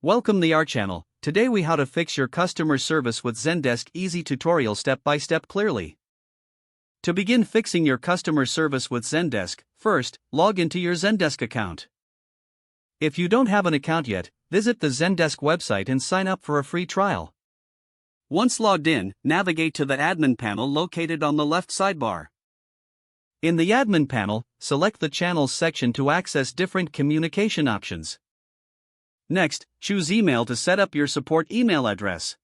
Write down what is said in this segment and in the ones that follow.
Welcome to our channel. Today we how to fix your customer service with Zendesk easy tutorial step by step clearly. To begin fixing your customer service with Zendesk, first, log into your Zendesk account. If you don't have an account yet, visit the Zendesk website and sign up for a free trial. Once logged in, navigate to the admin panel located on the left sidebar. In the admin panel, select the channels section to access different communication options. Next, choose email to set up your support email address.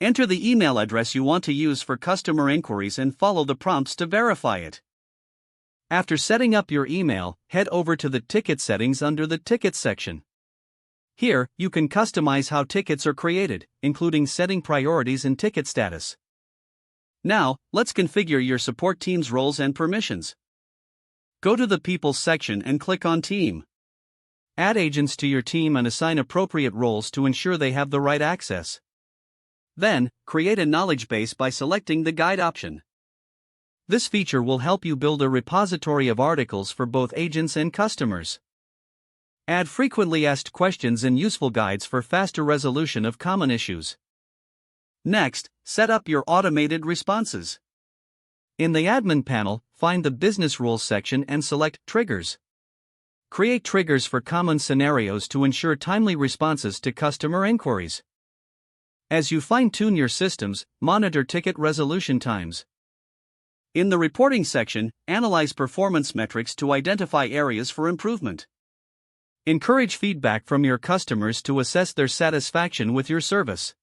Enter the email address you want to use for customer inquiries and follow the prompts to verify it. After setting up your email, head over to the ticket settings under the tickets section. Here, you can customize how tickets are created, including setting priorities and ticket status. Now, let's configure your support team's roles and permissions. Go to the People section and click on Team. Add agents to your team and assign appropriate roles to ensure they have the right access. Then, create a knowledge base by selecting the Guide option. This feature will help you build a repository of articles for both agents and customers. Add frequently asked questions and useful guides for faster resolution of common issues. Next, set up your automated responses. In the admin panel, find the Business Rules section and select Triggers. Create triggers for common scenarios to ensure timely responses to customer inquiries. As you fine-tune your systems, monitor ticket resolution times. In the Reporting section, analyze performance metrics to identify areas for improvement. Encourage feedback from your customers to assess their satisfaction with your service.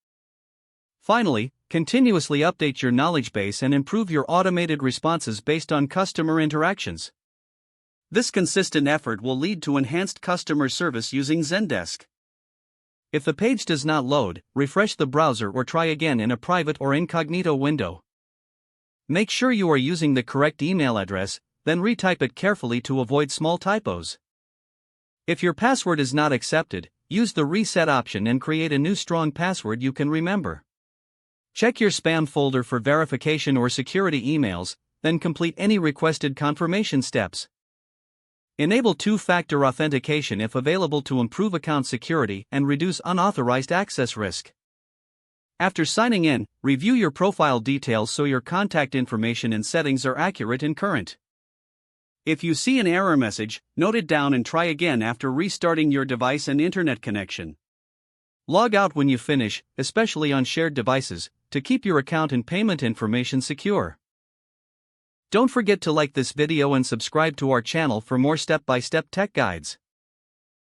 Finally, continuously update your knowledge base and improve your automated responses based on customer interactions. This consistent effort will lead to enhanced customer service using Zendesk. If the page does not load, refresh the browser or try again in a private or incognito window. Make sure you are using the correct email address, then retype it carefully to avoid small typos. If your password is not accepted, use the reset option and create a new strong password you can remember. Check your spam folder for verification or security emails, then complete any requested confirmation steps. Enable two-factor authentication if available to improve account security and reduce unauthorized access risk. After signing in, review your profile details so your contact information and settings are accurate and current. If you see an error message, note it down and try again after restarting your device and internet connection. Log out when you finish, especially on shared devices, to keep your account and payment information secure. Don't forget to like this video and subscribe to our channel for more step-by-step tech guides.